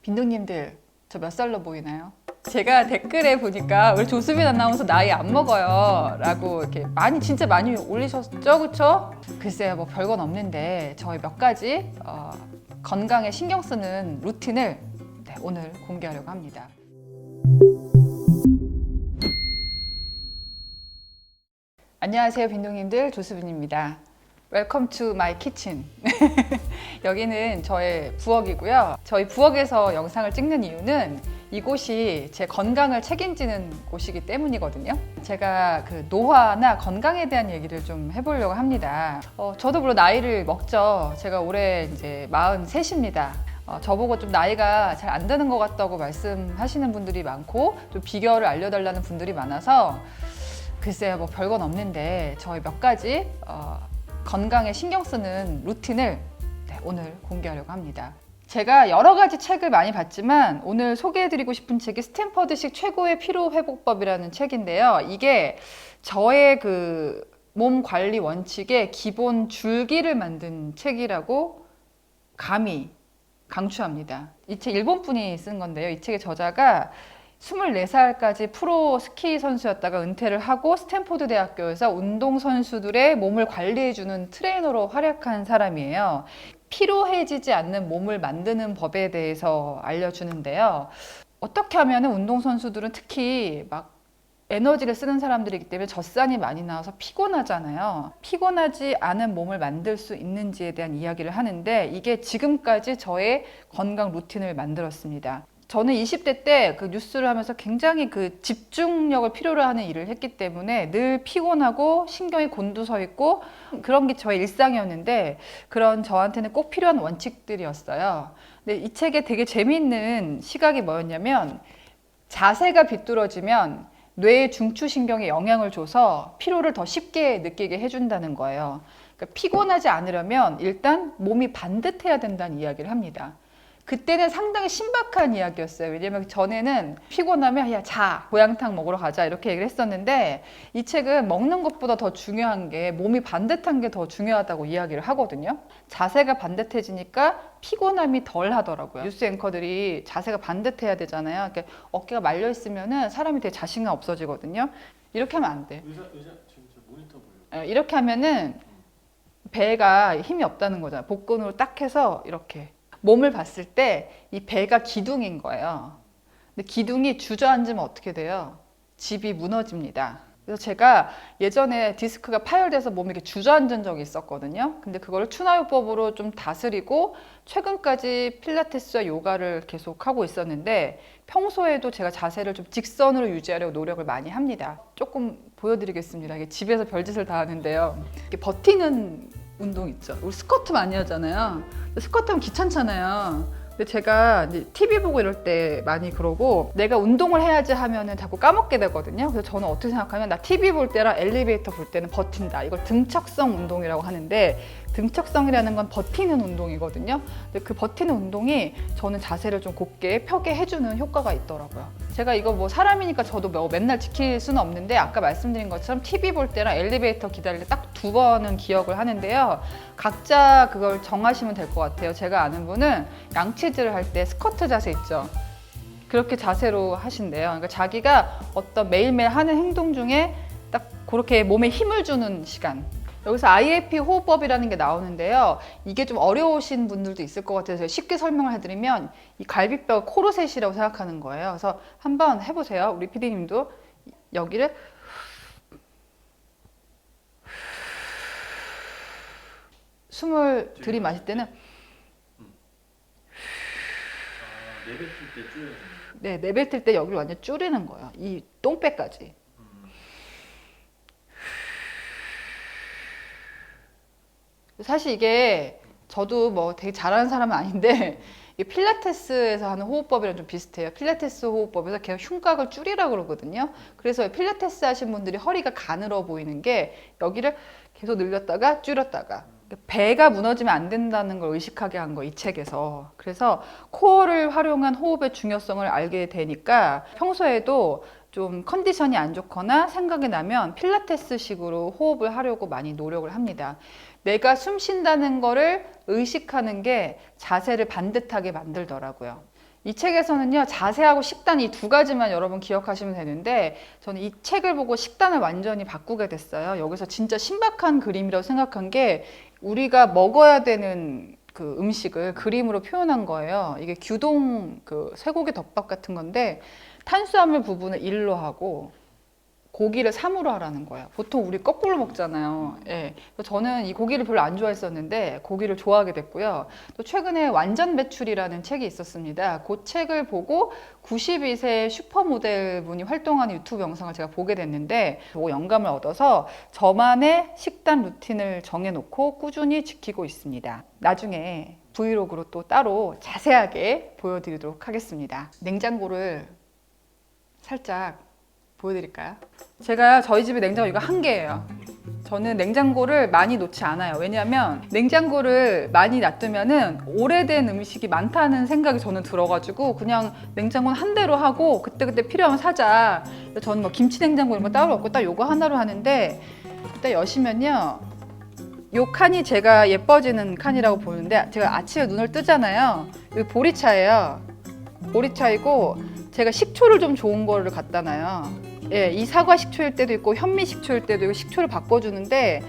빈둥님들, 저 몇 살로 보이나요? 제가 댓글에 보니까 우리 조수빈 아나운서 나이 안 먹어요 라고 이렇게 진짜 많이 올리셨죠, 그쵸? 글쎄요, 뭐 별건 없는데 저희 몇 가지 건강에 신경 쓰는 루틴을 오늘 공개하려고 합니다. 안녕하세요, 빈둥님들, 조수빈입니다. Welcome to my kitchen. 여기는 저의 부엌이고요. 저희 부엌에서 영상을 찍는 이유는 이곳이 제 건강을 책임지는 곳이기 때문이거든요. 제가 그 노화나 건강에 대한 얘기를 좀 해보려고 합니다. 저도 물론 나이를 먹죠. 제가 올해 이제 43입니다. 저보고 좀 나이가 잘 안 드는 것 같다고 말씀하시는 분들이 많고 좀 비결을 알려달라는 분들이 많아서 글쎄요, 뭐 별건 없는데 저희 몇 가지 건강에 신경 쓰는 루틴을 오늘 공개하려고 합니다. 제가 여러 가지 책을 많이 봤지만 오늘 소개해드리고 싶은 책이 스탠퍼드식 최고의 피로회복법이라는 책인데요. 이게 저의 그 몸 관리 원칙의 기본 줄기를 만든 책이라고 감히 강추합니다. 이 책 일본 분이 쓴 건데요. 이 책의 저자가 24살까지 프로 스키 선수였다가 은퇴를 하고 스탠포드 대학교에서 운동선수들의 몸을 관리해주는 트레이너로 활약한 사람이에요. 피로해지지 않는 몸을 만드는 법에 대해서 알려주는데요. 어떻게 하면 운동선수들은 특히 막 에너지를 쓰는 사람들이기 때문에 젖산이 많이 나와서 피곤하잖아요. 피곤하지 않은 몸을 만들 수 있는지에 대한 이야기를 하는데 이게 지금까지 저의 건강 루틴을 만들었습니다. 저는 20대 때 그 뉴스를 하면서 굉장히 그 집중력을 필요로 하는 일을 했기 때문에 늘 피곤하고 신경이 곤두서 있고 그런 게 저의 일상이었는데 그런 저한테는 꼭 필요한 원칙들이었어요. 근데 이 책에 되게 재미있는 시각이 뭐였냐면 자세가 비뚤어지면 뇌의 중추신경에 영향을 줘서 피로를 더 쉽게 느끼게 해준다는 거예요. 그러니까 피곤하지 않으려면 일단 몸이 반듯해야 된다는 이야기를 합니다. 그때는 상당히 신박한 이야기였어요. 왜냐면 전에는 피곤하면 야, 자, 고양탕 먹으러 가자 이렇게 얘기를 했었는데 이 책은 먹는 것보다 더 중요한 게 몸이 반듯한 게 더 중요하다고 이야기를 하거든요. 자세가 반듯해지니까 피곤함이 덜 하더라고요. 뉴스 앵커들이 자세가 반듯해야 되잖아요. 그러니까 어깨가 말려 있으면은 사람이 되게 자신감 없어지거든요. 이렇게 하면 안 돼. 의자 지금 저 모니터 보여요. 이렇게 하면은 배가 힘이 없다는 거잖아요. 복근으로 딱 해서 이렇게 몸을 봤을 때 이 배가 기둥인 거예요. 근데 기둥이 주저앉으면 어떻게 돼요? 집이 무너집니다. 그래서 제가 예전에 디스크가 파열돼서 몸이 이렇게 주저앉은 적이 있었거든요. 근데 그걸 추나요법으로 좀 다스리고 최근까지 필라테스와 요가를 계속 하고 있었는데 평소에도 제가 자세를 좀 직선으로 유지하려고 노력을 많이 합니다. 조금 보여드리겠습니다. 이게 집에서 별짓을 다 하는데요. 이렇게 버티는 운동 있죠. 우리 스쿼트 많이 하잖아요. 스쿼트 하면 귀찮잖아요. 근데 제가 이제 TV 보고 이럴 때 많이 그러고 내가 운동을 해야지 하면은 자꾸 까먹게 되거든요. 그래서 저는 어떻게 생각하면 나 TV 볼 때랑 엘리베이터 볼 때는 버틴다. 이걸 등척성 운동이라고 하는데 등척성이라는 건 버티는 운동이거든요. 근데 그 버티는 운동이 저는 자세를 좀 곧게 펴게 해주는 효과가 있더라고요. 제가 이거 뭐 사람이니까 저도 뭐 맨날 지킬 수는 없는데 아까 말씀드린 것처럼 TV 볼 때랑 엘리베이터 기다릴 때 딱 2번은 기억을 하는데요. 각자 그걸 정하시면 될 것 같아요. 제가 아는 분은 양치질을 할 때 스쿼트 자세 있죠. 그렇게 자세로 하신대요. 그러니까 자기가 어떤 매일매일 하는 행동 중에 딱 그렇게 몸에 힘을 주는 시간. 여기서 IAP 호흡법이라는 게 나오는데요. 이게 좀 어려우신 분들도 있을 것 같아서 쉽게 설명을 해드리면 이 갈비뼈가 코르셋이라고 생각하는 거예요. 그래서 한번 해보세요. 우리 PD님도 여기를 숨을 들이마실 때는 내뱉을 때 줄여서. 네, 내뱉을 때 여기를 완전 줄이는 거예요. 이 똥배까지. 사실 이게 저도 뭐 되게 잘하는 사람은 아닌데 이게 필라테스에서 하는 호흡법이랑 좀 비슷해요. 필라테스 호흡법에서 계속 흉곽을 줄이라고 그러거든요. 그래서 필라테스 하신 분들이 허리가 가늘어 보이는 게 여기를 계속 늘렸다가 줄였다가 배가 무너지면 안 된다는 걸 의식하게 한 거, 이 책에서. 그래서 코어를 활용한 호흡의 중요성을 알게 되니까 평소에도 좀 컨디션이 안 좋거나 생각이 나면 필라테스식으로 호흡을 하려고 많이 노력을 합니다. 내가 숨 쉰다는 거를 의식하는 게 자세를 반듯하게 만들더라고요. 이 책에서는요, 자세하고 식단 이 두 가지만 여러분 기억하시면 되는데, 저는 이 책을 보고 식단을 완전히 바꾸게 됐어요. 여기서 진짜 신박한 그림이라고 생각한 게, 우리가 먹어야 되는 그 음식을 그림으로 표현한 거예요. 이게 규동 그 쇠고기 덮밥 같은 건데, 탄수화물 부분을 1로 하고, 고기를 3으로 하라는 거예요. 보통 우리 거꾸로 먹잖아요. 예. 그래서 저는 이 고기를 별로 안 좋아했었는데 고기를 좋아하게 됐고요. 또 최근에 완전 배출이라는 책이 있었습니다. 그 책을 보고 92세 슈퍼모델 분이 활동하는 유튜브 영상을 제가 보게 됐는데, 보고 영감을 얻어서 저만의 식단 루틴을 정해놓고 꾸준히 지키고 있습니다. 나중에 브이로그로 또 따로 자세하게 보여드리도록 하겠습니다. 냉장고를 살짝 보여드릴까요? 제가 저희 집에 냉장고 이거 한 개예요. 저는 냉장고를 많이 놓지 않아요. 왜냐면 냉장고를 많이 놔두면은 오래된 음식이 많다는 생각이 저는 들어가지고 그냥 냉장고는 한 대로 하고 그때그때 필요하면 사자. 저는 뭐 김치 냉장고 이런 거 따로 없고 딱 요거 하나로 하는데, 일단 여시면요, 요 칸이 제가 예뻐지는 칸이라고 보는데, 제가 아침에 눈을 뜨잖아요. 여기 보리차예요. 보리차이고 제가 식초를 좀 좋은 거를 갖다 놔요. 예, 이 사과 식초일 때도 있고 현미 식초일 때도 있고 식초를 바꿔주는데,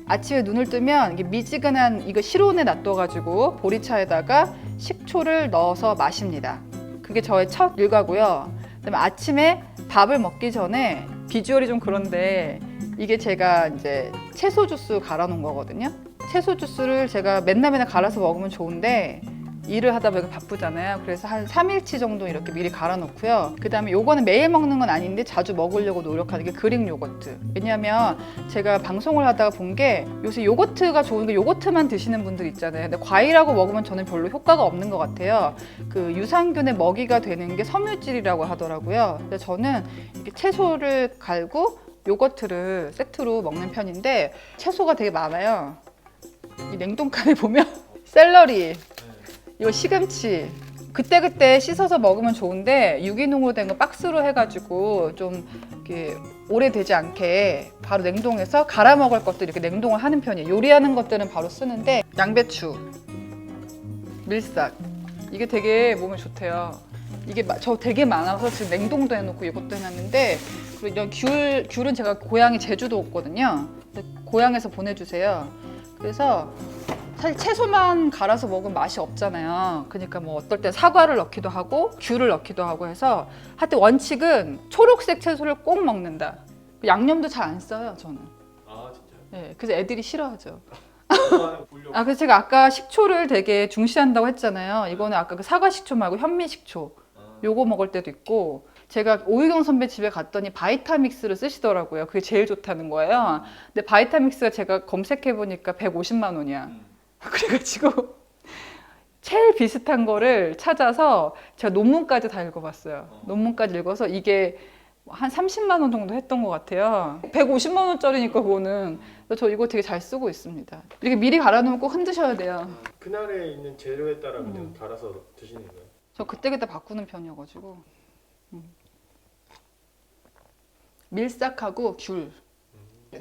아침에 눈을 뜨면 이게 미지근한 이거 실온에 놔둬가지고 보리차에다가 식초를 넣어서 마십니다. 그게 저의 첫 일과고요. 그다음에 아침에 밥을 먹기 전에, 비주얼이 좀 그런데 이게 제가 이제 채소 주스 갈아 놓은 거거든요. 채소 주스를 제가 맨날 갈아서 먹으면 좋은데 일을 하다 보니까 바쁘잖아요. 그래서 한 3일치 정도 이렇게 미리 갈아 놓고요. 그 다음에 요거는 매일 먹는 건 아닌데 자주 먹으려고 노력하는 게 그릭 요거트. 왜냐면 제가 방송을 하다가 본 게, 요새 요거트가 좋은 게 요거트만 드시는 분들 있잖아요. 근데 과일하고 먹으면 저는 별로 효과가 없는 것 같아요. 그 유산균의 먹이가 되는 게 섬유질이라고 하더라고요. 근데 저는 이렇게 채소를 갈고 요거트를 세트로 먹는 편인데, 채소가 되게 많아요. 이 냉동칸에 보면 샐러리, 이거 시금치, 그때그때 씻어서 먹으면 좋은데 유기농으로 된 거 박스로 해가지고 좀 이렇게 오래되지 않게 바로 냉동해서 갈아 먹을 것들 이렇게 냉동을 하는 편이에요. 요리하는 것들은 바로 쓰는데, 양배추, 밀싹, 이게 되게 몸에 좋대요. 이게 저 되게 많아서 지금 냉동도 해놓고 이것도 해놨는데, 그리고 이런 귤은 제가 고향이 제주도거든요. 고향에서 보내주세요. 그래서 사실 채소만 갈아서 먹으면 맛이 없잖아요. 그러니까 뭐 어떨 때 사과를 넣기도 하고 귤을 넣기도 하고 해서, 하여튼 원칙은 초록색 채소를 꼭 먹는다. 양념도 잘 안 써요, 저는. 아 진짜요? 네, 그래서 애들이 싫어하죠. 보려고. 그래서 제가 아까 식초를 되게 중시한다고 했잖아요. 이거는 아까 그 사과 식초 말고 현미 식초. 요거 먹을 때도 있고, 제가 오유경 선배 집에 갔더니 바이타믹스를 쓰시더라고요. 그게 제일 좋다는 거예요. 근데 바이타믹스가 제가 검색해 보니까 150만 원이야. 그래가지고 제일 비슷한 거를 찾아서 제가 논문까지 다 읽어봤어요. 논문까지 읽어서 이게 한 30만 원 정도 했던 것 같아요. 150만 원짜리니까 그거는. 그래서 저 이거 되게 잘 쓰고 있습니다. 이렇게 미리 갈아놓으면 꼭 흔드셔야 돼요. 그날에 있는 재료에 따라 그냥 갈아서 드시는 거예요? 저 그때그때 바꾸는 편이어가지고. 밀싹하고 귤.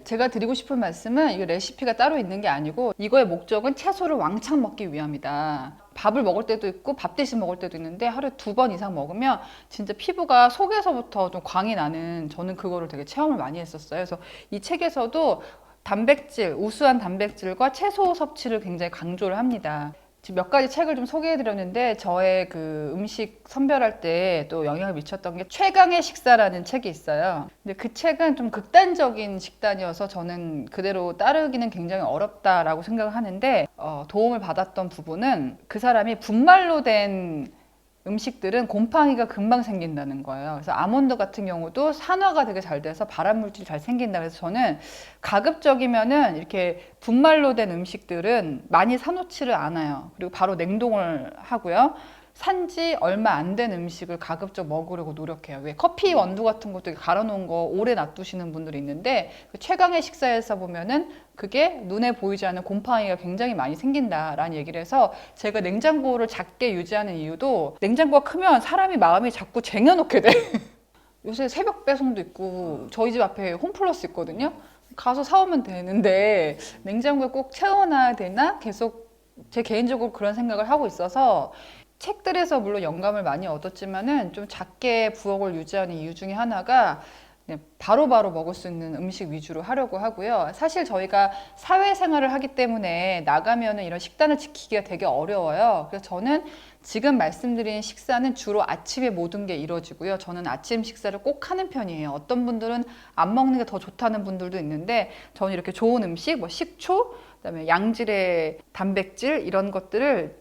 제가 드리고 싶은 말씀은, 이거 레시피가 따로 있는 게 아니고 이거의 목적은 채소를 왕창 먹기 위함이다. 밥을 먹을 때도 있고 밥 대신 먹을 때도 있는데, 하루에 2번 이상 먹으면 진짜 피부가 속에서부터 좀 광이 나는, 저는 그거를 되게 체험을 많이 했었어요. 그래서 이 책에서도 단백질, 우수한 단백질과 채소 섭취를 굉장히 강조를 합니다. 지금 몇 가지 책을 좀 소개해드렸는데, 저의 그 음식 선별할 때 또 영향을 미쳤던 게 최강의 식사라는 책이 있어요. 근데 그 책은 좀 극단적인 식단이어서 저는 그대로 따르기는 굉장히 어렵다라고 생각을 하는데, 도움을 받았던 부분은 그 사람이 분말로 된 음식들은 곰팡이가 금방 생긴다는 거예요. 그래서 아몬드 같은 경우도 산화가 되게 잘 돼서 발암물질이 잘 생긴다. 그래서 저는 가급적이면은 이렇게 분말로 된 음식들은 많이 사놓지를 않아요. 그리고 바로 냉동을 하고요. 산지 얼마 안 된 음식을 가급적 먹으려고 노력해요. 왜 커피 원두 같은 것도 갈아놓은 거 오래 놔두시는 분들이 있는데, 그 최강의 식사에서 보면은 그게 눈에 보이지 않는 곰팡이가 굉장히 많이 생긴다라는 얘기를 해서, 제가 냉장고를 작게 유지하는 이유도, 냉장고가 크면 사람이 마음이 자꾸 쟁여놓게 돼. 요새 새벽 배송도 있고 저희 집 앞에 홈플러스 있거든요. 가서 사오면 되는데 냉장고에 꼭 채워놔야 되나? 계속 제 개인적으로 그런 생각을 하고 있어서, 책들에서 물론 영감을 많이 얻었지만은 좀 작게 부엌을 유지하는 이유 중에 하나가 그냥 바로바로 먹을 수 있는 음식 위주로 하려고 하고요. 사실 저희가 사회생활을 하기 때문에 나가면은 이런 식단을 지키기가 되게 어려워요. 그래서 저는 지금 말씀드린 식사는 주로 아침에 모든 게 이루어지고요. 저는 아침 식사를 꼭 하는 편이에요. 어떤 분들은 안 먹는 게 더 좋다는 분들도 있는데 저는 이렇게 좋은 음식, 뭐 식초, 그다음에 양질의 단백질 이런 것들을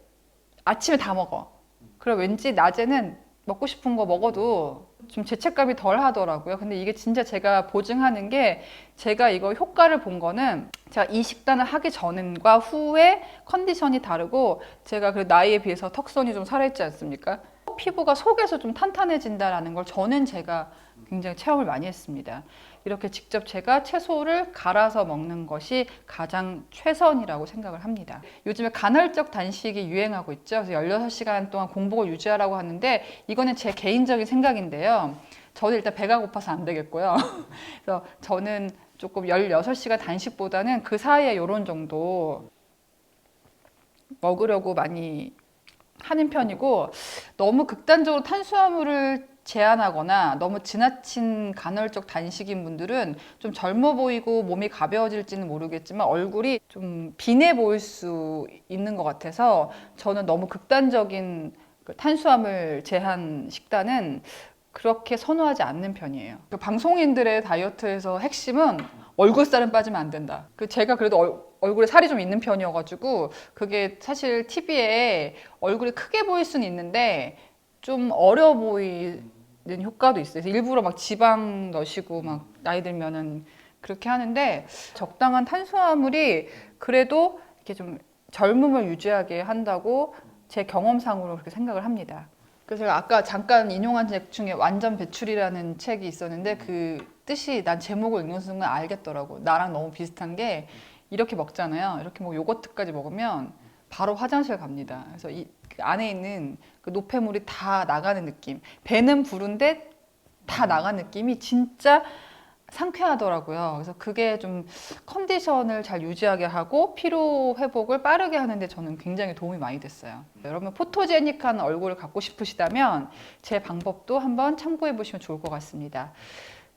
아침에 다 먹어. 그럼 왠지 낮에는 먹고 싶은 거 먹어도 좀 죄책감이 덜 하더라고요. 근데 이게 진짜 제가 보증하는 게 제가 이거 효과를 본 거는 제가 이 식단을 하기 전과 후에 컨디션이 다르고 제가 그 나이에 비해서 턱선이 좀 살아있지 않습니까? 피부가 속에서 좀 탄탄해진다라는 걸 저는 제가 굉장히 체험을 많이 했습니다. 이렇게 직접 제가 채소를 갈아서 먹는 것이 가장 최선이라고 생각을 합니다. 요즘에 간헐적 단식이 유행하고 있죠. 그래서 16시간 동안 공복을 유지하라고 하는데 이거는 제 개인적인 생각인데요. 저는 일단 배가 고파서 안 되겠고요. 그래서 저는 조금 16시간 단식보다는 그 사이에 이런 정도 먹으려고 많이 하는 편이고 너무 극단적으로 탄수화물을 제한하거나 너무 지나친 간헐적 단식인 분들은 좀 젊어 보이고 몸이 가벼워질지는 모르겠지만 얼굴이 좀 빈해 보일 수 있는 것 같아서 저는 너무 극단적인 그 탄수화물 제한 식단은 그렇게 선호하지 않는 편이에요. 그 방송인들의 다이어트에서 핵심은 얼굴살은 빠지면 안 된다. 제가 그래도 얼굴에 살이 좀 있는 편이어가지고 그게 사실 TV에 얼굴이 크게 보일 수는 있는데 좀 어려 보이는 효과도 있어요. 그래서 일부러 막 지방 넣으시고 막 나이 들면은 그렇게 하는데 적당한 탄수화물이 그래도 이렇게 좀 젊음을 유지하게 한다고 제 경험상으로 그렇게 생각을 합니다. 그래서 제가 아까 잠깐 인용한 책 중에 완전 배출이라는 책이 있었는데 그 뜻이 난 제목을 읽는 순간 알겠더라고. 나랑 너무 비슷한 게 이렇게 먹잖아요. 이렇게 뭐 요거트까지 먹으면 바로 화장실 갑니다. 그래서 그 안에 있는 그 노폐물이 다 나가는 느낌. 배는 부른데 다 나가는 느낌이 진짜 상쾌하더라고요. 그래서 그게 좀 컨디션을 잘 유지하게 하고 피로 회복을 빠르게 하는데 저는 굉장히 도움이 많이 됐어요. 여러분 포토제닉한 얼굴을 갖고 싶으시다면 제 방법도 한번 참고해 보시면 좋을 것 같습니다.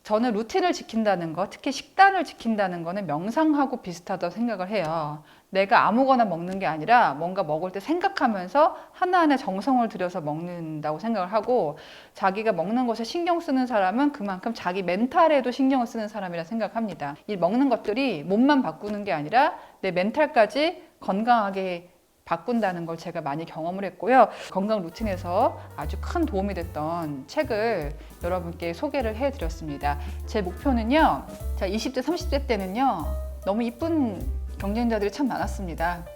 저는 루틴을 지킨다는 거, 특히 식단을 지킨다는 거는 명상하고 비슷하다고 생각을 해요. 내가 아무거나 먹는 게 아니라 뭔가 먹을 때 생각하면서 하나하나 정성을 들여서 먹는다고 생각을 하고 자기가 먹는 것에 신경 쓰는 사람은 그만큼 자기 멘탈에도 신경을 쓰는 사람이라 생각합니다. 이 먹는 것들이 몸만 바꾸는 게 아니라 내 멘탈까지 건강하게 바꾼다는 걸 제가 많이 경험을 했고요. 건강 루틴에서 아주 큰 도움이 됐던 책을 여러분께 소개를 해드렸습니다. 제 목표는요. 제가 20대, 30대 때는요. 너무 이쁜 경쟁자들이 참 많았습니다.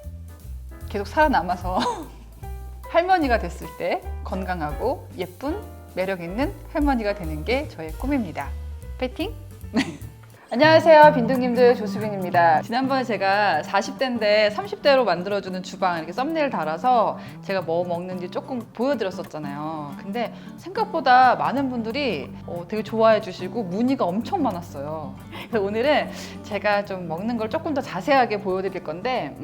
계속 살아남아서 할머니가 됐을 때 건강하고 예쁜 매력 있는 할머니가 되는 게 저의 꿈입니다. 파이팅! 안녕하세요 빈둥님들 조수빈입니다. 지난번에 제가 40대인데 30대로 만들어주는 주방 이렇게 썸네일 달아서 제가 뭐 먹는지 조금 보여드렸었잖아요. 근데 생각보다 많은 분들이 되게 좋아해 주시고 문의가 엄청 많았어요. 그래서 오늘은 제가 좀 먹는 걸 조금 더 자세하게 보여드릴 건데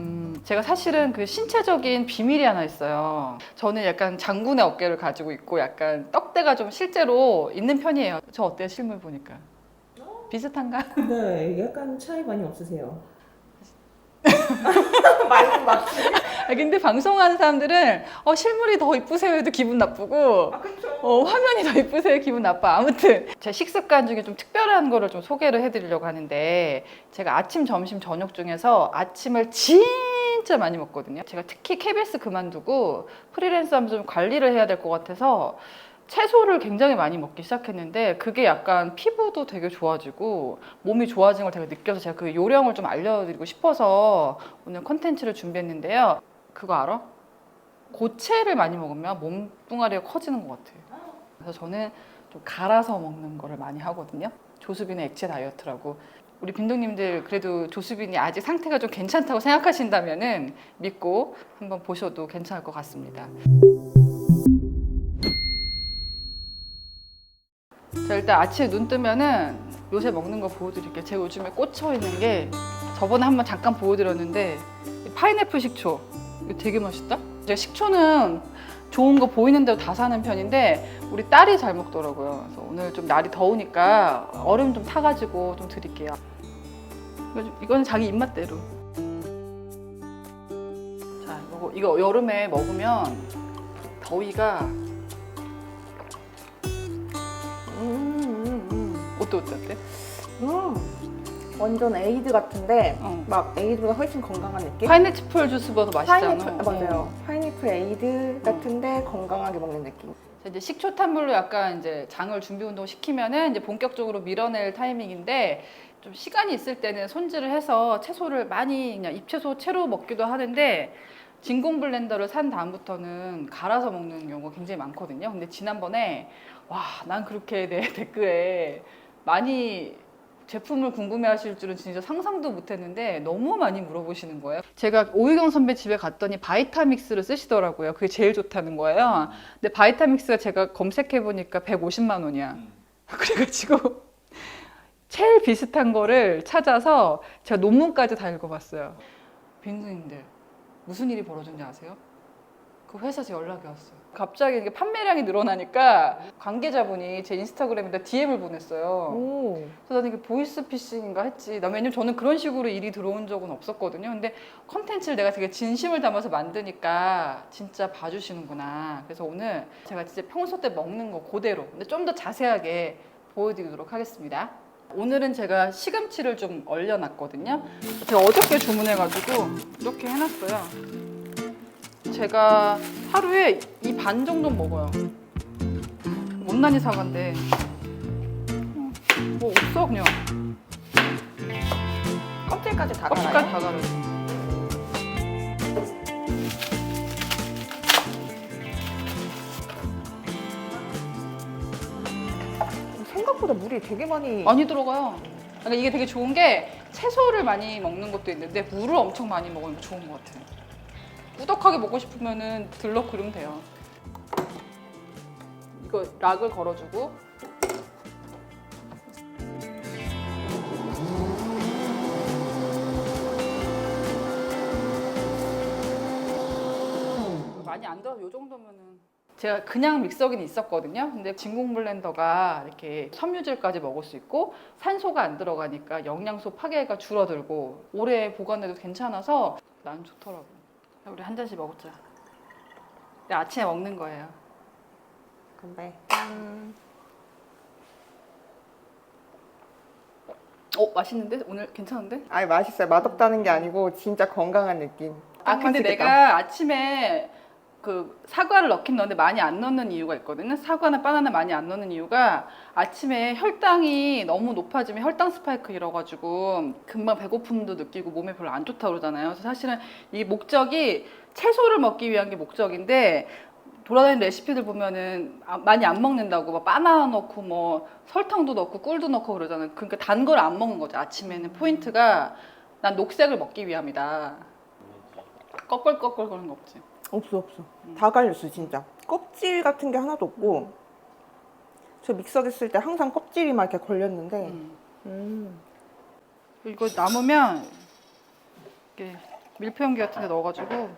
제가 사실은 그 신체적인 비밀이 하나 있어요. 저는 약간 장군의 어깨를 가지고 있고 약간 떡대가 좀 실제로 있는 편이에요. 저 어때요 실물 보니까? 비슷한가? 네, 약간 차이 많이 없으세요. 말도 맞지? 근데 방송하는 사람들은 실물이 더 이쁘세요 해도 기분 나쁘고 화면이 더 이쁘세요 기분 나빠. 아무튼 제 식습관 중에 좀 특별한 거를 좀 소개를 해드리려고 하는데 제가 아침, 점심, 저녁 중에서 아침을 진짜 많이 먹거든요. 제가 특히 KBS 그만두고 프리랜서 하면서 좀 관리를 해야 될 것 같아서 채소를 굉장히 많이 먹기 시작했는데 그게 약간 피부도 되게 좋아지고 몸이 좋아진 걸 제가 느껴서 제가 그 요령을 좀 알려드리고 싶어서 오늘 컨텐츠를 준비했는데요. 그거 알아? 고체를 많이 먹으면 몸뚱아리가 커지는 것 같아요. 그래서 저는 좀 갈아서 먹는 거를 많이 하거든요. 조수빈의 액체 다이어트라고. 우리 빈둥님들 그래도 조수빈이 아직 상태가 좀 괜찮다고 생각하신다면은 믿고 한번 보셔도 괜찮을 것 같습니다. 자, 일단 아침에 눈 뜨면은 요새 먹는 거 보여드릴게요. 제가 요즘에 꽂혀 있는 게 저번에 한번 잠깐 보여드렸는데 파인애플 식초. 이거 되게 맛있다. 제가 식초는 좋은 거 보이는 대로 다 사는 편인데 우리 딸이 잘 먹더라고요. 그래서 오늘 좀 날이 더우니까 얼음 좀 타가지고 좀 드릴게요. 이건 자기 입맛대로. 자, 이거 여름에 먹으면 더위가 어때? 완전 에이드 같은데 어. 막 에이드보다 훨씬 건강한 느낌? 파인애플 주스보다 맛있잖아. 파인애플, 맞아요. 파인애플 에이드 같은데 건강하게 먹는 느낌. 자, 이제 식초탄물로 약간 이제 장을 준비 운동 시키면은 이제 본격적으로 밀어낼 타이밍인데 좀 시간이 있을 때는 손질을 해서 채소를 많이 그냥 잎채소 채로 먹기도 하는데 진공 블렌더를 산 다음부터는 갈아서 먹는 경우가 굉장히 많거든요. 근데 지난번에 와, 난 그렇게 내 댓글에 많이 제품을 궁금해하실 줄은 진짜 상상도 못했는데 너무 많이 물어보시는 거예요. 제가 오유경 선배 집에 갔더니 바이타믹스를 쓰시더라고요. 그게 제일 좋다는 거예요. 근데 바이타믹스가 제가 검색해 보니까 150만 원이야. 그래가지고 제일 비슷한 거를 찾아서 제가 논문까지 다 읽어봤어요. 빈수님들 무슨 일이 벌어졌는지 아세요? 그 회사에서 연락이 왔어요. 갑자기 이게 판매량이 늘어나니까 관계자분이 제 인스타그램에다 DM을 보냈어요. 오. 그래서 나는 이게 보이스피싱인가 했지. 왜냐면 저는 그런 식으로 일이 들어온 적은 없었거든요. 근데 컨텐츠를 내가 되게 진심을 담아서 만드니까 진짜 봐주시는구나. 그래서 오늘 제가 진짜 평소 때 먹는 거 그대로, 근데 좀 더 자세하게 보여드리도록 하겠습니다. 오늘은 제가 시금치를 좀 얼려놨거든요. 제가 어저께 주문해가지고 이렇게 해놨어요. 제가 하루에 이 반 정도 먹어요. 못난이 사과인데 뭐 없어 그냥. 껍질까지 다 껍질까지 갈아요? 다 가려. 생각보다 물이 되게 많이 많이 들어가요. 그러니까 이게 되게 좋은 게 채소를 많이 먹는 것도 있는데 물을 엄청 많이 먹으면 좋은 것 같아요. 꾸덕하게 먹고 싶으면은 들러 그리면 돼요. 이거 락을 걸어주고 많이 안 들어서 이 정도면은 제가 그냥 믹서기는 있었거든요. 근데 진공 블렌더가 이렇게 섬유질까지 먹을 수 있고 산소가 안 들어가니까 영양소 파괴가 줄어들고 오래 보관해도 괜찮아서 난 좋더라고. 우리 한 잔씩 먹자. 아침에 먹는 거예요. 건배. 짠. 맛있는데? 오늘 괜찮은데? 아니 맛있어요. 맛없다는 게 아니고 진짜 건강한 느낌. 아, 근데 맛있겠다. 내가 아침에 그 사과를 넣긴 넣는데 많이 안 넣는 이유가 있거든요. 사과나 바나나 많이 안 넣는 이유가 아침에 혈당이 너무 높아지면 혈당 스파이크 일어가지고 금방 배고픔도 느끼고 몸에 별로 안 좋다고 그러잖아요. 그래서 사실은 이 목적이 채소를 먹기 위한 게 목적인데 돌아다니는 레시피들 보면은 많이 안 먹는다고 막 바나나 넣고 뭐 설탕도 넣고 꿀도 넣고 그러잖아요. 그러니까 단 걸 안 먹는 거죠. 아침에는 포인트가 난 녹색을 먹기 위함이다. 꺼끌꺼끌 거리는 거 없지. 없어. 다 갈렸어 진짜. 껍질 같은 게 하나도 없고. 저 믹서기 쓸 때 항상 껍질이 막 이렇게 걸렸는데. 이거 남으면 이렇게 밀폐용기 같은 데 넣어가지고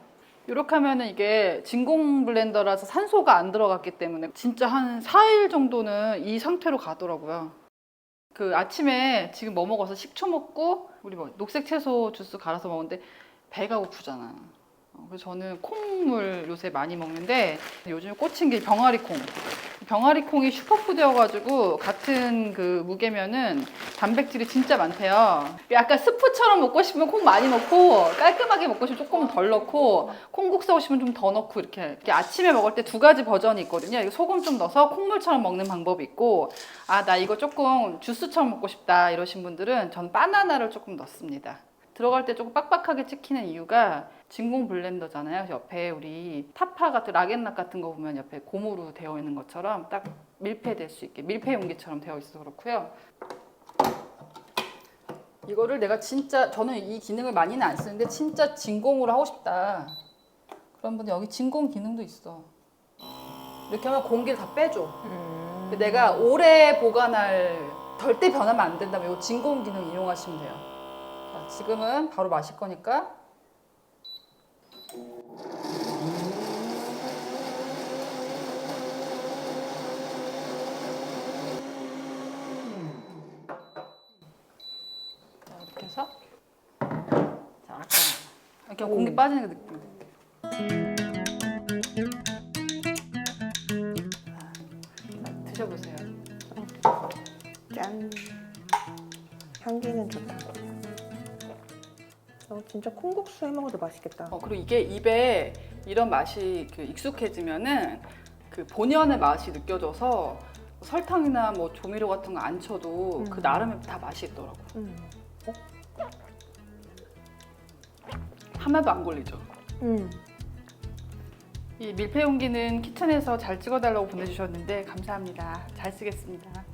이렇게 하면은 이게 진공 블렌더라서 산소가 안 들어갔기 때문에 진짜 한 4일 정도는 이 상태로 가더라고요. 그 아침에 지금 뭐 먹어서 식초 먹고 우리 뭐 녹색 채소 주스 갈아서 먹는데 배가 고프잖아. 그래서 저는 콩물 요새 많이 먹는데 요즘 꽂힌 게 병아리콩. 병아리콩이 슈퍼푸드여가지고 같은 그 무게면은 단백질이 진짜 많대요. 약간 스프처럼 먹고 싶으면 콩 많이 넣고 깔끔하게 먹고 싶으면 조금 덜 넣고 콩국수 하고 싶으면 좀 더 넣고 이렇게 아침에 먹을 때 두 가지 버전이 있거든요. 이거 소금 좀 넣어서 콩물처럼 먹는 방법이 있고 나 이거 조금 주스처럼 먹고 싶다 이러신 분들은 전 바나나를 조금 넣습니다. 들어갈 때 조금 빡빡하게 찍히는 이유가 진공 블렌더잖아요. 옆에 우리 타파 같은 락앤락 같은 거 보면 옆에 고무로 되어 있는 것처럼 딱 밀폐될 수 있게 밀폐 용기처럼 되어 있어서 그렇고요. 이거를 내가 진짜 저는 이 기능을 많이는 안 쓰는데 진짜 진공으로 하고 싶다. 그런 분들 여기 진공 기능도 있어. 이렇게 하면 공기를 다 빼줘. 근데 내가 오래 보관할 절대 변하면 안 된다면 이 진공 기능 이용하시면 돼요. 자, 지금은 바로 마실 거니까 이렇게 공기 빠지는 게 느낌. 자, 드셔보세요. 짠. 향기는 좋다. 진짜 콩국수 해 먹어도 맛있겠다. 그리고 이게 입에 이런 맛이 그 익숙해지면은 그 본연의 맛이 느껴져서 설탕이나 뭐 조미료 같은 거 안 쳐도 그 나름의 다 맛이 있더라고. 하나도 안 걸리죠. 이 밀폐 용기는 키친에서 잘 찍어달라고 보내주셨는데 감사합니다. 잘 쓰겠습니다.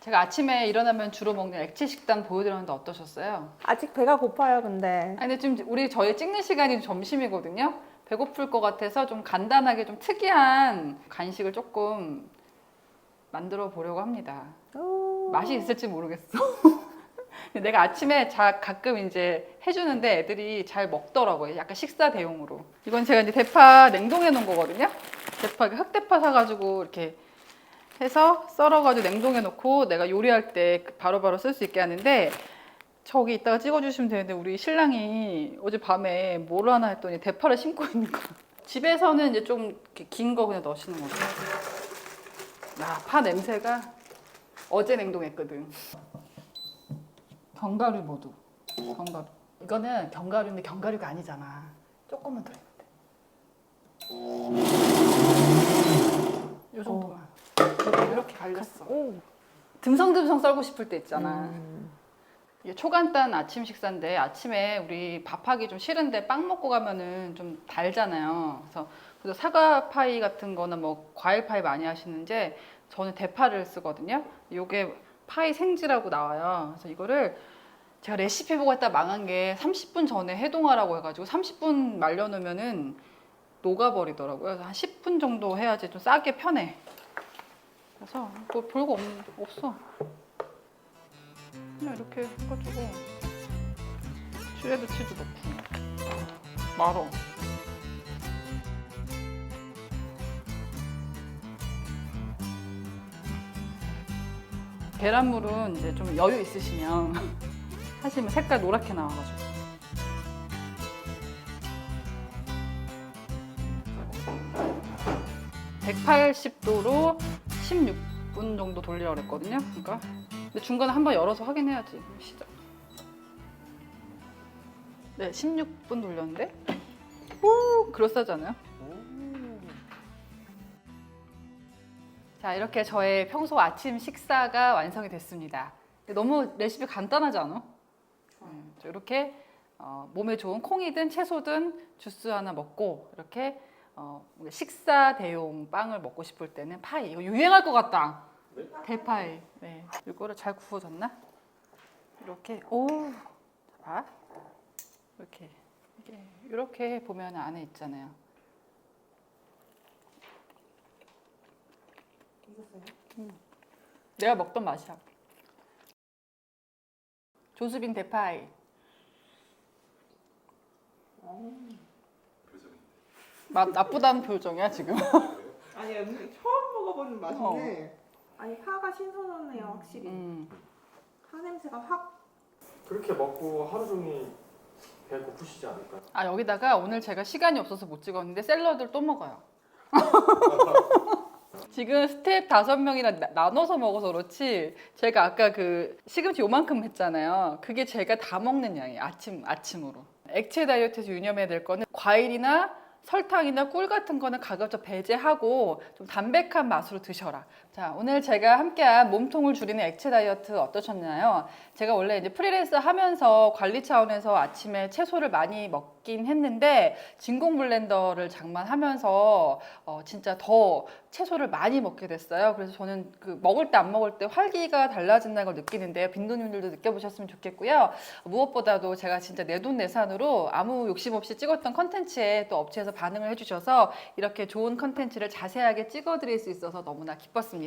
제가 아침에 일어나면 주로 먹는 액체 식단 보여드렸는데 어떠셨어요? 아직 배가 고파요, 근데. 아니 근데 지금 저희 찍는 시간이 점심이거든요. 배고플 것 같아서 좀 간단하게 좀 특이한 간식을 조금 만들어 보려고 합니다. 맛이 있을지 모르겠어. 근데 내가 아침에 가끔 이제 해주는데 애들이 잘 먹더라고요. 약간 식사 대용으로. 이건 제가 이제 대파 냉동해 놓은 거거든요. 대파 흑대파 사가지고 이렇게 해서 썰어가지고 냉동해 놓고 내가 요리할 때 바로바로 쓸 수 있게 하는데, 저기 이따가 찍어주시면 되는데 우리 신랑이 어젯밤에 뭘 하나 했더니 대파를 심고 있는 거야. 집에서는 이제 좀 긴 거 그냥 넣으시는 거죠. 파 냄새가 어제 냉동했거든. 견과류 모두. 견과류. 이거는 견과류인데 견과류가 아니잖아. 조금만 더 해야 돼. 요 정도만. 이렇게 갈렸어. 듬성듬성 썰고 싶을 때 있잖아. 이게 초간단 아침 식사인데 아침에 우리 밥하기 좀 싫은데 빵 먹고 가면은 좀 달잖아요. 그래서 사과 파이 같은 거나 뭐 과일 파이 많이 하시는데 저는 대파를 쓰거든요. 요게 파이 생지라고 나와요. 그래서 이거를 제가 레시피 보고 했다 망한 게 30분 전에 해동하라고 해가지고 30분 말려놓으면은 녹아버리더라고요. 그래서 한 10분 정도 해야지 좀 싸게 편해. 그래서 뭐 별거 없어. 그냥 이렇게 해가지고 슈레드 치즈 넣고 말어. 계란물은 이제 좀 여유 있으시면 하시면 색깔 노랗게 나와가지고. 180도로 16분 정도 돌리라고 그랬거든요. 그러니까 근데 중간에 한번 열어서 확인해야지. 시작. 네, 16분 돌렸는데 그럴싸하지 않아요? 자, 이렇게 저의 평소 아침 식사가 완성이 됐습니다. 너무 레시피 간단하지 않아? 이렇게 몸에 좋은 콩이든 채소든 주스 하나 먹고 이렇게 식사 대용 빵을 먹고 싶을 때는 파이. 이거 유행할 것 같다. 네? 대파이. 네. 이거를 잘 구워졌나? 이렇게. 봐. 이렇게 보면 안에 있잖아요. 내가 먹던 맛이야. 조수빈 대파이. 맛 나쁘다는 표정이야 지금. 아니 처음 먹어보는 맛인데 아니 파가 신선하네요 확실히. 파 냄새가 확. 그렇게 먹고 하루 종일 배 고프시지 않을까요? 여기다가 오늘 제가 시간이 없어서 못 찍었는데 샐러드를 또 먹어요. 지금 스텝 5명이랑 나눠서 먹어서 그렇지, 제가 아까 그 시금치 요만큼 했잖아요. 그게 제가 다 먹는 양이에요. 아침으로. 액체 다이어트에서 유념해야 될 거는 과일이나 설탕이나 꿀 같은 거는 가급적 배제하고 좀 담백한 맛으로 드셔라. 자, 오늘 제가 함께한 몸통을 줄이는 액체 다이어트 어떠셨나요? 제가 원래 이제 프리랜서 하면서 관리 차원에서 아침에 채소를 많이 먹긴 했는데 진공 블렌더를 장만하면서 진짜 더 채소를 많이 먹게 됐어요. 그래서 저는 그 먹을 때 안 먹을 때 활기가 달라진다는 걸 느끼는데요. 빈도님들도 느껴보셨으면 좋겠고요. 무엇보다도 제가 진짜 내돈내산으로 아무 욕심 없이 찍었던 컨텐츠에 또 업체에서 반응을 해주셔서 이렇게 좋은 컨텐츠를 자세하게 찍어드릴 수 있어서 너무나 기뻤습니다.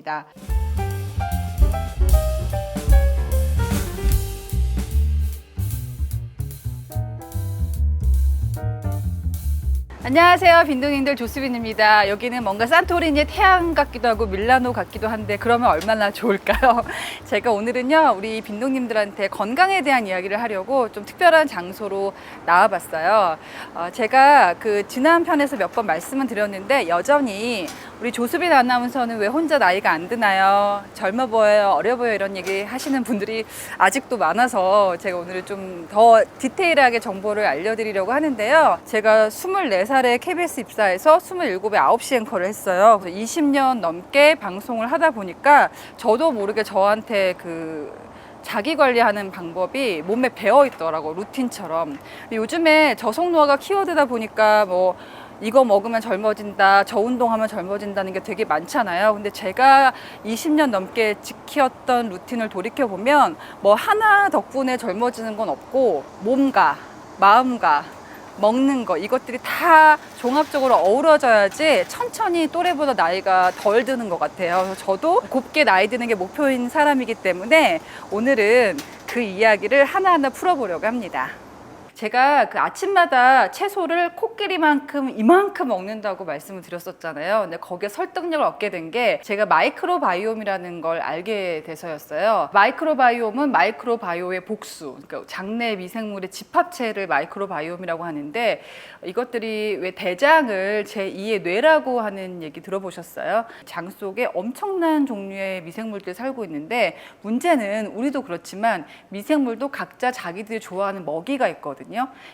안녕하세요, 빈둥이들 조수빈입니다. 여기는 뭔가 산토리니의 태양 같기도 하고 밀라노 같기도 한데 그러면 얼마나 좋을까요? 제가 오늘은요 우리 빈둥님들한테 건강에 대한 이야기를 하려고 좀 특별한 장소로 나와봤어요. 제가 그 지난 편에서 몇 번 말씀을 드렸는데 여전히 우리 조수빈 아나운서는 왜 혼자 나이가 안 드나요? 젊어 보여요, 어려 보여요 이런 얘기 하시는 분들이 아직도 많아서 제가 오늘은 좀 더 디테일하게 정보를 알려드리려고 하는데요. 제가 24살에 KBS 입사해서 27에 9시 앵커를 했어요. 그래서 20년 넘게 방송을 하다 보니까 저도 모르게 저한테 그 자기 관리하는 방법이 몸에 배어 있더라고, 루틴처럼. 요즘에 저속노화가 키워드다 보니까 뭐 이거 먹으면 젊어진다, 저 운동하면 젊어진다는 게 되게 많잖아요. 근데 제가 20년 넘게 지켰던 루틴을 돌이켜보면 뭐 하나 덕분에 젊어지는 건 없고 몸과 마음과 먹는 거 이것들이 다 종합적으로 어우러져야지 천천히 또래보다 나이가 덜 드는 것 같아요. 그래서 저도 곱게 나이 드는 게 목표인 사람이기 때문에 오늘은 그 이야기를 하나하나 풀어보려고 합니다. 제가 그 아침마다 채소를 코끼리만큼 이만큼 먹는다고 말씀을 드렸었잖아요. 근데 거기에 설득력을 얻게 된 게 제가 마이크로바이옴이라는 걸 알게 돼서였어요. 마이크로바이옴은 마이크로바이오의 복수, 그러니까 장내 미생물의 집합체를 마이크로바이옴이라고 하는데 이것들이 왜 대장을 제2의 뇌라고 하는 얘기 들어보셨어요? 장 속에 엄청난 종류의 미생물들이 살고 있는데 문제는 우리도 그렇지만 미생물도 각자 자기들이 좋아하는 먹이가 있거든요.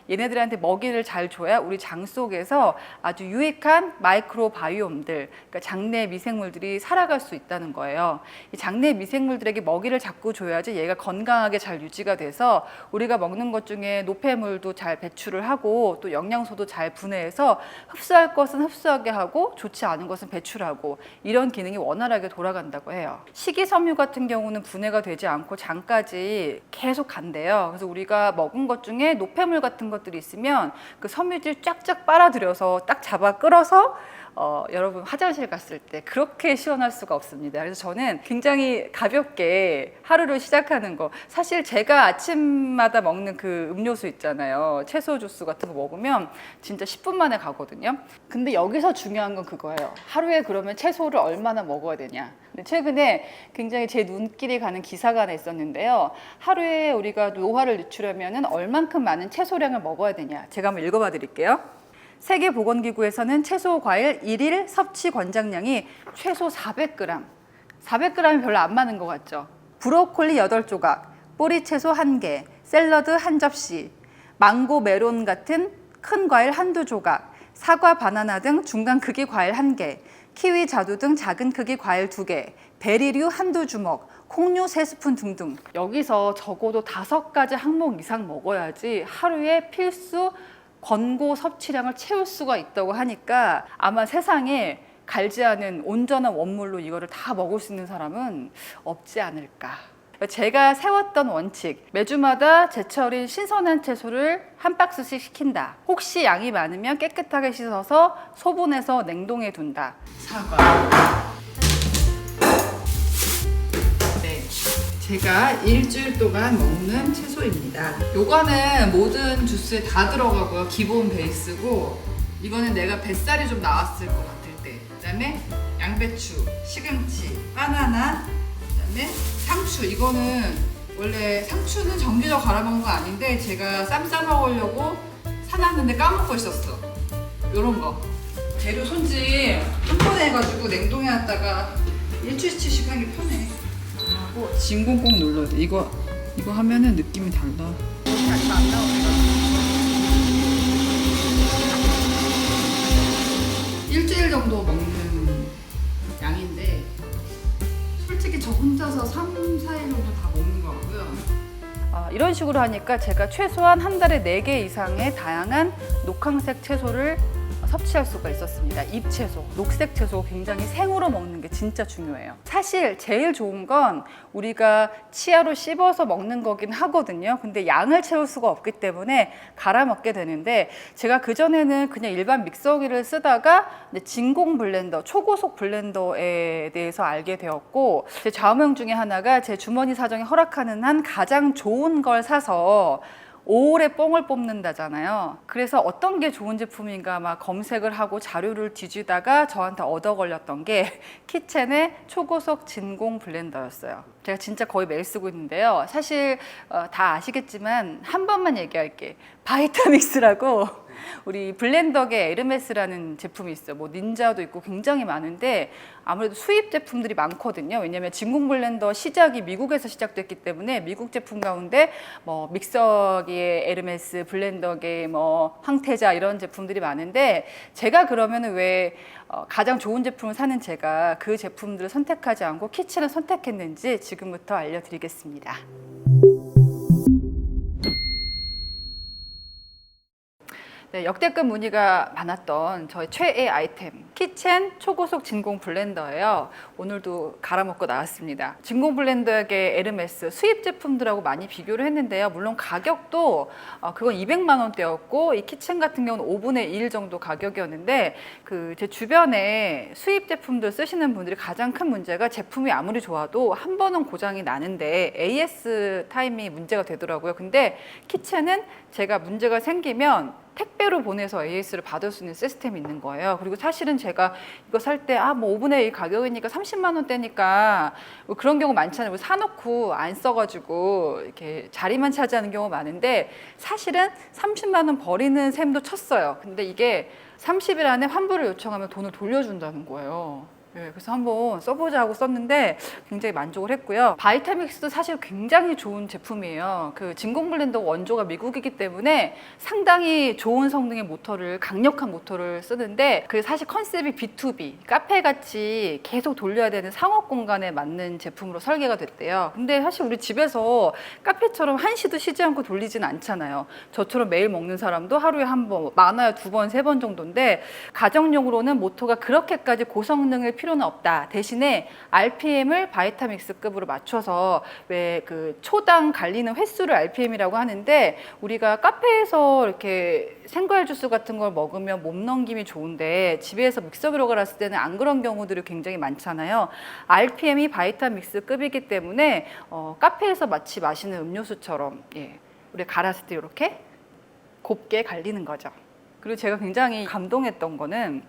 얘네들한테 먹이를 잘 줘야 우리 장 속에서 아주 유익한 마이크로바이옴들, 그러니까 장내 미생물들이 살아갈 수 있다는 거예요. 이 장내 미생물들에게 먹이를 자꾸 줘야지 얘가 건강하게 잘 유지가 돼서 우리가 먹는 것 중에 노폐물도 잘 배출을 하고 또 영양소도 잘 분해해서 흡수할 것은 흡수하게 하고 좋지 않은 것은 배출하고 이런 기능이 원활하게 돌아간다고 해요. 식이섬유 같은 경우는 분해가 되지 않고 장까지 계속 간대요. 그래서 우리가 먹은 것 중에 노폐물 같은 것들이 있으면 그 섬유질 쫙쫙 빨아들여서 딱 잡아 끌어서 여러분 화장실 갔을 때 그렇게 시원할 수가 없습니다. 그래서 저는 굉장히 가볍게 하루를 시작하는 거, 사실 제가 아침마다 먹는 그 음료수 있잖아요, 채소 주스 같은 거 먹으면 진짜 10분 만에 가거든요. 근데 여기서 중요한 건 그거예요. 하루에 그러면 채소를 얼마나 먹어야 되냐. 근데 최근에 굉장히 제 눈길이 가는 기사가 하나 있었는데요. 하루에 우리가 노화를 늦추려면 얼만큼 많은 채소량을 먹어야 되냐. 제가 한번 읽어봐 드릴게요. 세계보건기구에서는 채소 과일 1일 섭취 권장량이 최소 400g. 400g이 별로 안 많은 것 같죠. 브로콜리 8조각, 뿌리채소 1개, 샐러드 1접시, 망고, 메론 같은 큰 과일 1~2조각, 사과, 바나나 등 중간 크기 과일 1개, 키위, 자두 등 작은 크기 과일 2개, 베리류 1~2주먹, 콩류 3스푼 등등. 여기서 적어도 5가지 항목 이상 먹어야지 하루에 필수 권고 섭취량을 채울 수가 있다고 하니까 아마 세상에 갈지 않은 온전한 원물로 이거를 다 먹을 수 있는 사람은 없지 않을까. 제가 세웠던 원칙, 매주마다 제철인 신선한 채소를 한 박스씩 시킨다. 혹시 양이 많으면 깨끗하게 씻어서 소분해서 냉동해 둔다. 사과. 제가 일주일 동안 먹는 채소입니다. 요거는 모든 주스에 다 들어가고요. 기본 베이스고, 이거는 내가 뱃살이 좀 나왔을 것 같을 때. 그다음에 양배추, 시금치, 바나나, 그다음에 상추. 이거는 원래 상추는 전기적으로 갈아 먹는 거 아닌데 제가 쌈 싸 먹으려고 사놨는데 까먹고 있었어. 요런 거. 재료 손질 한 번에 해가지고 냉동해 놨다가 일주일치씩 하기 편해. 진공 꼭 눌러야 돼. 이거 하면은 느낌이 달라. 일주일 정도 먹는 양인데 솔직히 저 혼자서 3, 4일 정도 다 먹는 것 같고요. 이런 식으로 하니까 제가 최소한 한 달에 4개 이상의 다양한 녹황색 채소를 섭취할 수가 있었습니다. 잎채소, 녹색 채소 굉장히 생으로 먹는 게 진짜 중요해요. 사실 제일 좋은 건 우리가 치아로 씹어서 먹는 거긴 하거든요. 근데 양을 채울 수가 없기 때문에 갈아 먹게 되는데 제가 그전에는 그냥 일반 믹서기를 쓰다가 진공 블렌더, 초고속 블렌더에 대해서 알게 되었고, 제 좌우명 중에 하나가 제 주머니 사정이 허락하는 한 가장 좋은 걸 사서 오래 뽕을 뽑는다잖아요. 그래서 어떤 게 좋은 제품인가 막 검색을 하고 자료를 뒤지다가 저한테 얻어 걸렸던 게 키첸의 초고속 진공 블렌더였어요. 제가 진짜 거의 매일 쓰고 있는데요. 사실 다 아시겠지만 한 번만 얘기할게. 바이타믹스라고 우리 블렌더계 에르메스라는 제품이 있어요. 뭐 닌자도 있고 굉장히 많은데 아무래도 수입 제품들이 많거든요. 왜냐하면 진공 블렌더 시작이 미국에서 시작됐기 때문에 미국 제품 가운데 뭐 믹서기의 에르메스, 블렌더계 뭐 황태자 이런 제품들이 많은데 제가 그러면은 왜 가장 좋은 제품을 사는 제가 그 제품들을 선택하지 않고 키친을 선택했는지 지금부터 알려드리겠습니다. 네, 역대급 문의가 많았던 저희 최애 아이템 키첸 초고속 진공 블렌더예요. 오늘도 갈아먹고 나왔습니다. 진공 블렌더계 에르메스 수입 제품들하고 많이 비교를 했는데요. 물론 가격도 그건 200만 원대였고 이 키첸 같은 경우는 5분의 1 정도 가격이었는데 그 제 주변에 수입 제품들 쓰시는 분들이 가장 큰 문제가 제품이 아무리 좋아도 한 번은 고장이 나는데 AS 타임이 문제가 되더라고요. 근데 키첸은 제가 문제가 생기면 택배로 보내서 AS를 받을 수 있는 시스템이 있는 거예요. 그리고 사실은 제가 이거 살 때 뭐 5분의 1 가격이니까 30만 원대니까 뭐 그런 경우 많잖아요. 사놓고 안 써가지고 이렇게 자리만 차지하는 경우가 많은데 사실은 30만 원 버리는 셈도 쳤어요. 근데 이게 30일 안에 환불을 요청하면 돈을 돌려준다는 거예요. 네, 그래서 한번 써보자고 썼는데 굉장히 만족을 했고요. 바이타믹스도 사실 굉장히 좋은 제품이에요. 그 진공 블렌더 원조가 미국이기 때문에 상당히 좋은 성능의 모터를, 강력한 모터를 쓰는데 그 사실 컨셉이 B2B, 카페같이 계속 돌려야 되는 상업 공간에 맞는 제품으로 설계가 됐대요. 근데 사실 우리 집에서 카페처럼 한시도 쉬지 않고 돌리진 않잖아요. 저처럼 매일 먹는 사람도 하루에 한 번, 많아야 2번, 3번 정도인데 가정용으로는 모터가 그렇게까지 고성능을 필요는 없다. 대신에 RPM을 바이타믹스급으로 맞춰서 왜 그 초당 갈리는 횟수를 RPM이라고 하는데 우리가 카페에서 이렇게 생과일 주스 같은 걸 먹으면 몸 넘김이 좋은데 집에서 믹서기로 갈았을 때는 안 그런 경우들이 굉장히 많잖아요. RPM이 바이타믹스급이기 때문에 카페에서 마치 마시는 음료수처럼 우리 갈았을 때 이렇게 곱게 갈리는 거죠. 그리고 제가 굉장히 감동했던 거는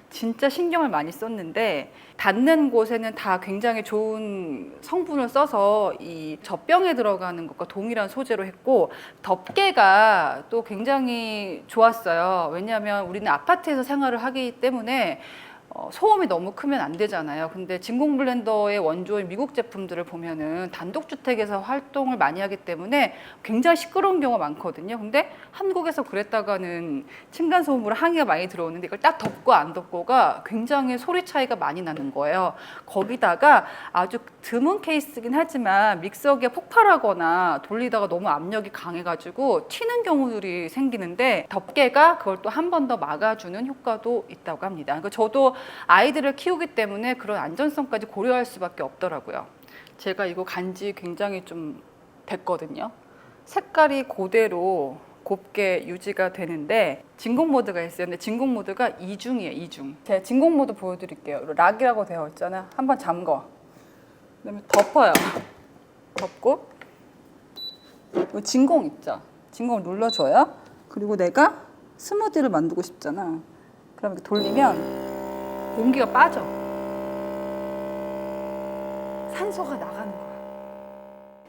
진짜 신경을 많이 썼는데 닿는 곳에는 다 굉장히 좋은 성분을 써서 이 젖병에 들어가는 것과 동일한 소재로 했고 덮개가 또 굉장히 좋았어요. 왜냐하면 우리는 아파트에서 생활을 하기 때문에 소음이 너무 크면 안 되잖아요. 근데 진공 블렌더의 원조인 미국 제품들을 보면은 단독주택에서 활동을 많이 하기 때문에 굉장히 시끄러운 경우가 많거든요. 근데 한국에서 그랬다가는 층간소음으로 항의가 많이 들어오는데 이걸 딱 덮고 안 덮고가 굉장히 소리 차이가 많이 나는 거예요. 거기다가 아주 드문 케이스긴 하지만 믹서기가 폭발하거나 돌리다가 너무 압력이 강해가지고 튀는 경우들이 생기는데 덮개가 그걸 또 한 번 더 막아주는 효과도 있다고 합니다. 그러니까 저도 아이들을 키우기 때문에 그런 안전성까지 고려할 수밖에 없더라고요. 제가 이거 간지 굉장히 좀 됐거든요. 색깔이 그대로 곱게 유지가 되는데 진공 모드가 있어요. 근데 진공 모드가 2중이에요. 2중. 제가 진공 모드 보여드릴게요. 락이라고 되어 있잖아요. 한번 잠궈. 그다음에 덮어요. 덮고 이 진공 있죠. 진공을 눌러줘요. 그리고 내가 스무디를 만들고 싶잖아. 그럼 이렇게 돌리면 공기가 빠져. 산소가 나가는 거야.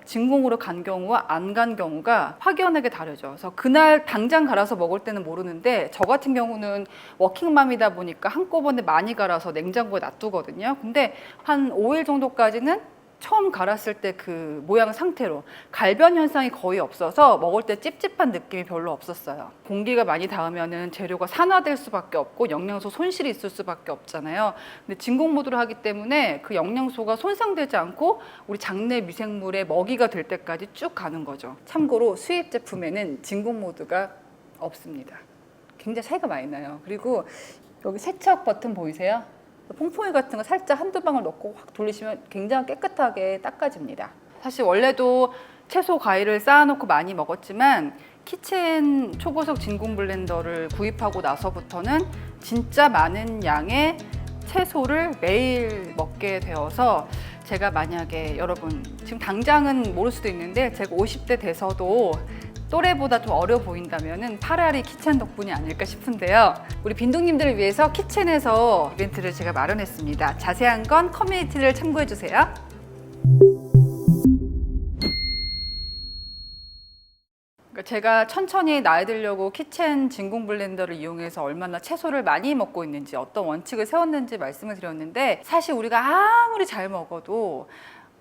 진공으로 간 경우와 안 간 경우가 확연하게 다르죠. 그래서 그날 당장 갈아서 먹을 때는 모르는데 저 같은 경우는 워킹맘이다 보니까 한꺼번에 많이 갈아서 냉장고에 놔두거든요. 근데 한 5일 정도까지는 처음 갈았을 때 그 모양 상태로 갈변 현상이 거의 없어서 먹을 때 찝찝한 느낌이 별로 없었어요. 공기가 많이 닿으면은 재료가 산화될 수밖에 없고 영양소 손실이 있을 수밖에 없잖아요. 근데 진공 모드로 하기 때문에 그 영양소가 손상되지 않고 우리 장내 미생물의 먹이가 될 때까지 쭉 가는 거죠. 참고로 수입 제품에는 진공 모드가 없습니다. 굉장히 차이가 많이 나요. 그리고 여기 세척 버튼 보이세요? 퐁퐁이 같은 거 살짝 한두 방울 넣고 확 돌리시면 굉장히 깨끗하게 닦아집니다. 사실 원래도 채소 과일을 쌓아놓고 많이 먹었지만 키첸 초고속 진공 블렌더를 구입하고 나서부터는 진짜 많은 양의 채소를 매일 먹게 되어서 제가 만약에 여러분 지금 당장은 모를 수도 있는데 제가 50대 돼서도 또래보다 좀 어려 보인다면은 파라리 키친 덕분이 아닐까 싶은데요. 우리 빈둥님들을 위해서 키친에서 이벤트를 제가 마련했습니다. 자세한 건 커뮤니티를 참고해 주세요. 제가 천천히 나이 들려고 키친 진공 블렌더를 이용해서 얼마나 채소를 많이 먹고 있는지, 어떤 원칙을 세웠는지 말씀을 드렸는데, 사실 우리가 아무리 잘 먹어도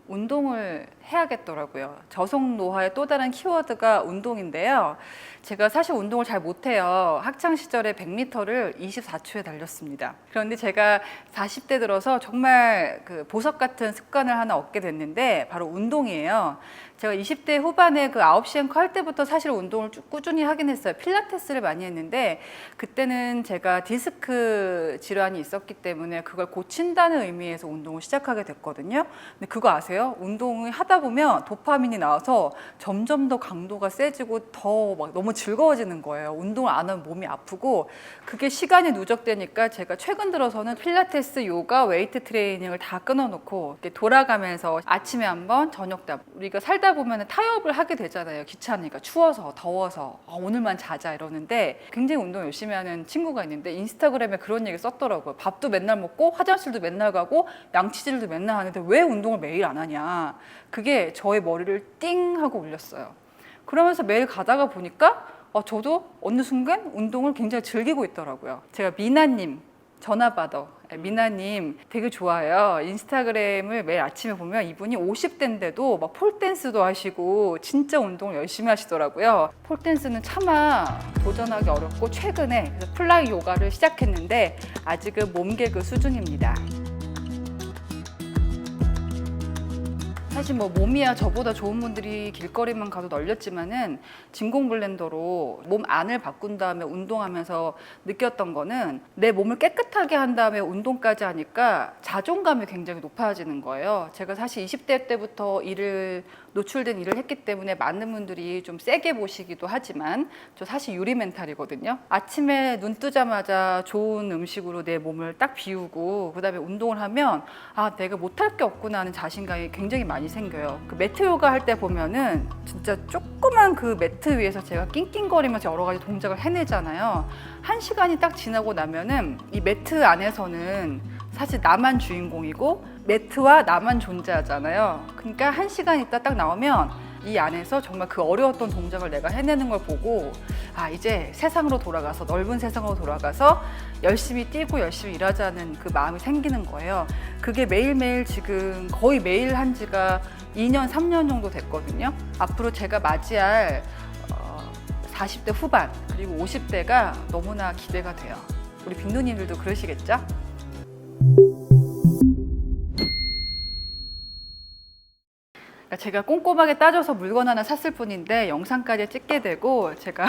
운동을 해야겠더라고요. 저속 노화의 또 다른 키워드가 운동인데요. 제가 사실 운동을 잘 못해요. 학창 시절에 100m를 24초에 달렸습니다. 그런데 제가 40대 들어서 정말 그 보석 같은 습관을 하나 얻게 됐는데 바로 운동이에요. 제가 20대 후반에 그 9시 앵커 할 때부터 사실 운동을 쭉 꾸준히 하긴 했어요. 필라테스를 많이 했는데 그때는 제가 디스크 질환이 있었기 때문에 그걸 고친다는 의미에서 운동을 시작하게 됐거든요. 근데 그거 아세요? 운동을 하다 보면 도파민이 나와서 점점 더 강도가 세지고 더 막 너무 즐거워지는 거예요. 운동을 안 하면 몸이 아프고, 그게 시간이 누적되니까 제가 최근 들어서는 필라테스, 요가, 웨이트 트레이닝을 다 끊어놓고 이렇게 돌아가면서 아침에 한 번, 저녁 때 우리가 살다 보면 타협을 하게 되잖아요. 귀찮으니까, 추워서, 더워서, 오늘만 자자 이러는데, 굉장히 운동 열심히 하는 친구가 있는데 인스타그램에 그런 얘기 썼더라고요. 밥도 맨날 먹고 화장실도 맨날 가고 양치질도 맨날 하는데 왜 운동을 매일 안 하냐. 그게 저의 머리를 띵 하고 울렸어요. 그러면서 매일 가다가 보니까 저도 어느 순간 운동을 굉장히 즐기고 있더라고요. 제가 미나님 전화 받아. 미나님 되게 좋아요. 인스타그램을 매일 아침에 보면 이분이 50대인데도 막 폴댄스도 하시고 진짜 운동을 열심히 하시더라고요. 폴댄스는 차마 도전하기 어렵고 최근에 그래서 플라이 요가를 시작했는데 아직은 몸개그 수준입니다. 사실 뭐 몸이야 저보다 좋은 분들이 길거리만 가도 널렸지만은 진공 블렌더로 몸 안을 바꾼 다음에 운동하면서 느꼈던 거는 내 몸을 깨끗하게 한 다음에 운동까지 하니까 자존감이 굉장히 높아지는 거예요. 제가 사실 20대 때부터 노출된 일을 했기 때문에 많은 분들이 좀 세게 보시기도 하지만 저 사실 유리 멘탈이거든요. 아침에 눈 뜨자마자 좋은 음식으로 내 몸을 딱 비우고 그다음에 운동을 하면 내가 못할 게 없구나 하는 자신감이 굉장히 많이 생겨요. 그 매트 요가 할 때 보면은 진짜 조그만 그 매트 위에서 제가 낑낑거리면서 여러 가지 동작을 해내잖아요. 1시간이 딱 지나고 나면은 이 매트 안에서는 사실 나만 주인공이고 매트와 나만 존재하잖아요. 그러니까 1시간 있다 딱 나오면 이 안에서 정말 그 어려웠던 동작을 내가 해내는 걸 보고 이제 세상으로 돌아가서 넓은 세상으로 돌아가서 열심히 뛰고 열심히 일하자는 그 마음이 생기는 거예요. 그게 매일매일 지금 거의 매일 한 지가 2년, 3년 정도 됐거든요. 앞으로 제가 맞이할 40대 후반 그리고 50대가 너무나 기대가 돼요. 우리 빈누님들도 그러시겠죠? 제가 꼼꼼하게 따져서 물건 하나 샀을 뿐인데 영상까지 찍게 되고 제가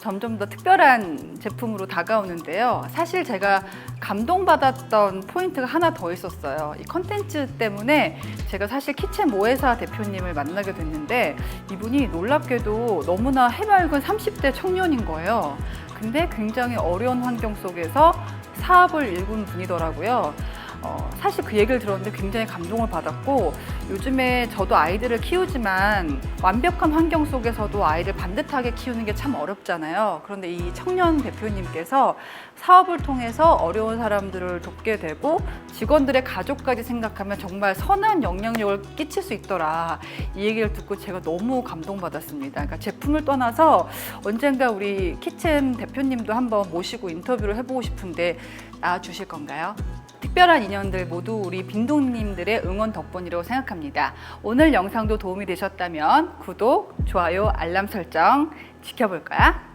점점 더 특별한 제품으로 다가오는데요. 사실 제가 감동받았던 포인트가 하나 더 있었어요. 이 컨텐츠 때문에 제가 사실 키친 모회사 대표님을 만나게 됐는데 이분이 놀랍게도 너무나 해맑은 30대 청년인 거예요. 근데 굉장히 어려운 환경 속에서 사업을 일군 분이더라고요. 사실 그 얘기를 들었는데 굉장히 감동을 받았고, 요즘에 저도 아이들을 키우지만 완벽한 환경 속에서도 아이를 반듯하게 키우는 게 참 어렵잖아요. 그런데 이 청년 대표님께서 사업을 통해서 어려운 사람들을 돕게 되고 직원들의 가족까지 생각하면 정말 선한 영향력을 끼칠 수 있더라. 이 얘기를 듣고 제가 너무 감동받았습니다. 그러니까 제품을 떠나서 언젠가 우리 키친 대표님도 한번 모시고 인터뷰를 해보고 싶은데 나와주실 건가요? 특별한 인연들 모두 우리 빈둥님들의 응원 덕분이라고 생각합니다. 오늘 영상도 도움이 되셨다면 구독, 좋아요, 알람 설정 지켜볼 거야.